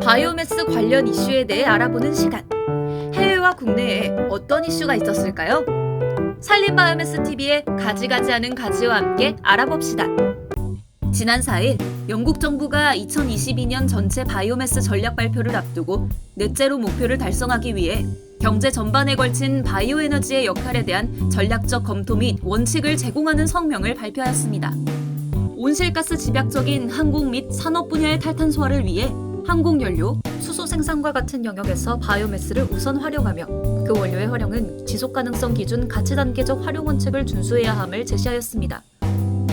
바이오매스 관련 이슈에 대해 알아보는 시간. 해외와 국내에 어떤 이슈가 있었을까요? 산림바이오매스TV의 가지가지하는 가지와 함께 알아봅시다. 지난 4일 영국 정부가 2022년 전체 바이오매스 전략 발표를 앞두고 넷제로 목표를 달성하기 위해 경제 전반에 걸친 바이오 에너지의 역할에 대한 전략적 검토 및 원칙을 제공하는 성명을 발표하였습니다. 온실가스 집약적인 항공 및 산업 분야의 탈탄소화를 위해 항공연료, 수소 생산과 같은 영역에서 바이오매스를 우선 활용하며 그 원료의 활용은 지속가능성 기준 가치단계적 활용 원칙을 준수해야 함을 제시하였습니다.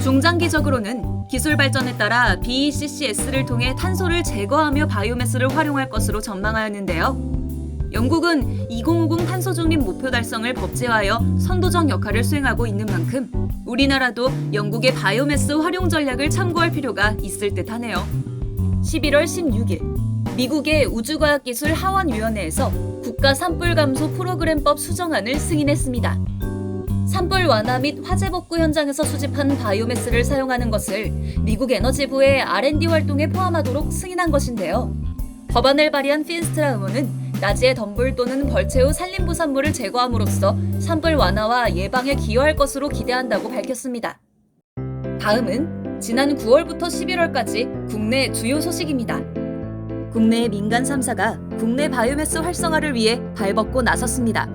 중장기적으로는 기술 발전에 따라 BECCS를 통해 탄소를 제거하며 바이오매스를 활용할 것으로 전망하였는데요. 영국은 2050 탄소 중립 목표 달성을 법제화하여 선도적 역할을 수행하고 있는 만큼 우리나라도 영국의 바이오매스 활용 전략을 참고할 필요가 있을 듯하네요. 11월 16일 미국의 우주과학기술 하원위원회에서 국가 산불 감소 프로그램법 수정안을 승인했습니다. 산불 완화 및 화재 복구 현장에서 수집한 바이오매스를 사용하는 것을 미국 에너지부의 R&D 활동에 포함하도록 승인한 것인데요. 법안을 발의한 핀스트라 의원은 낮에 덤불 또는 벌채 후 산림부산물을 제거함으로써 산불 완화와 예방에 기여할 것으로 기대한다고 밝혔습니다. 다음은 지난 9월부터 11월까지 국내 주요 소식입니다. 국내의 민간 3사가 국내 바이오매스 활성화를 위해 발벗고 나섰습니다.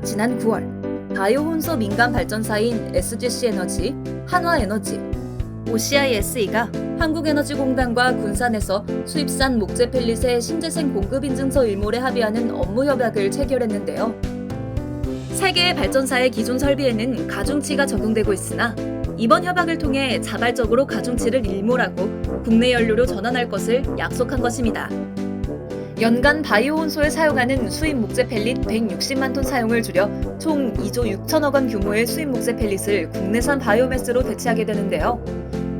지난 9월 바이오 혼소 민간 발전사인 SGC에너지, 한화에너지, OCISE가 한국에너지공단과 군산에서 수입산 목재 펠릿의 신재생 공급 인증서 일몰에 합의하는 업무 협약을 체결했는데요. 3개의 발전사의 기존 설비에는 가중치가 적용되고 있으나 이번 협약을 통해 자발적으로 가중치를 일몰하고 국내 연료로 전환할 것을 약속한 것입니다. 연간 바이오 혼소에 사용하는 수입 목재 펠릿 160만 톤 사용을 줄여 총 2조 6천억 원 규모의 수입 목재 펠릿을 국내산 바이오매스로 대체하게 되는데요.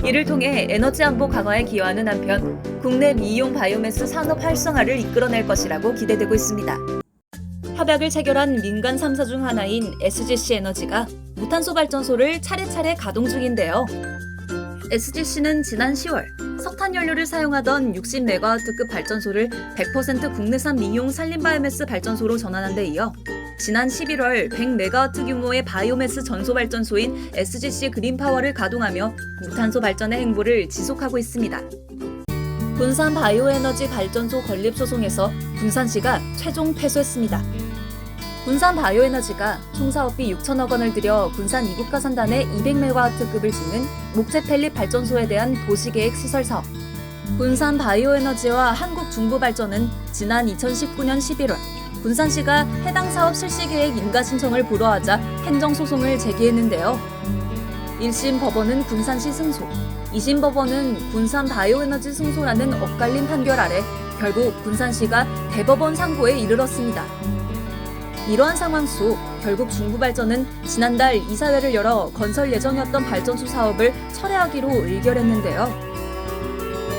이를 통해 에너지 안보 강화에 기여하는 한편 국내 미용 바이오매스 산업 활성화를 이끌어낼 것이라고 기대되고 있습니다. 협약을 체결한 민간 3사 중 하나인 SGC에너지가 무탄소 발전소를 차례차례 가동 중인데요. SGC는 지난 10월 석탄 연료를 사용하던 60메가와트급 발전소를 100% 국내산 민용 산림바이오매스 발전소로 전환한 데 이어 지난 11월 100메가와트 규모의 바이오매스 전소 발전소인 SGC 그린파워를 가동하며 무탄소 발전의 행보를 지속하고 있습니다. 군산 바이오에너지 발전소 건립 소송에서 군산시가 최종 패소했습니다. 군산 바이오에너지가 총 사업비 6천억 원을 들여 군산 이국가산단에 200메가와트급을 짓는 목재 펠릿 발전소에 대한 도시계획 시설 사업. 군산 바이오에너지와 한국중부발전은 지난 2019년 11월 군산시가 해당 사업 실시계획 인가 신청을 불허하자 행정소송을 제기했는데요. 1심 법원은 군산시 승소, 2심 법원은 군산 바이오에너지 승소라는 엇갈린 판결 아래 결국 군산시가 대법원 상고에 이르렀습니다. 이러한 상황 속 결국 중부발전은 지난달 이사회를 열어 건설 예정이었던 발전소 사업을 철회하기로 의결했는데요.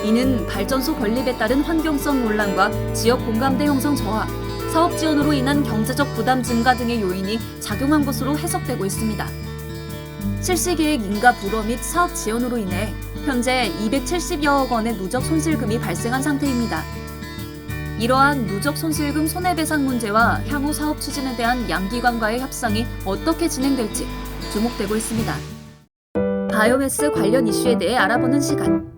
이는 발전소 건립에 따른 환경성 논란과 지역 공감대 형성 저하, 사업 지원으로 인한 경제적 부담 증가 등의 요인이 작용한 것으로 해석되고 있습니다. 실시계획 인가 불허 및 사업 지연으로 인해 현재 270여억 원의 누적 손실금이 발생한 상태입니다. 이러한 누적 손실금 손해배상 문제와 향후 사업 추진에 대한 양기관과의 협상이 어떻게 진행될지 주목되고 있습니다. 바이오매스 관련 이슈에 대해 알아보는 시간.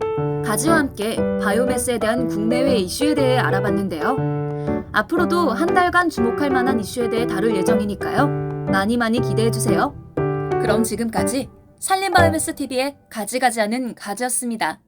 가지와 함께 바이오매스에 대한 국내외 이슈에 대해 알아봤는데요. 앞으로도 한 달간 주목할 만한 이슈에 대해 다룰 예정이니까요. 많이 기대해주세요. 그럼 지금까지 산림바이오매스TV의 가지가지하는 가지였습니다.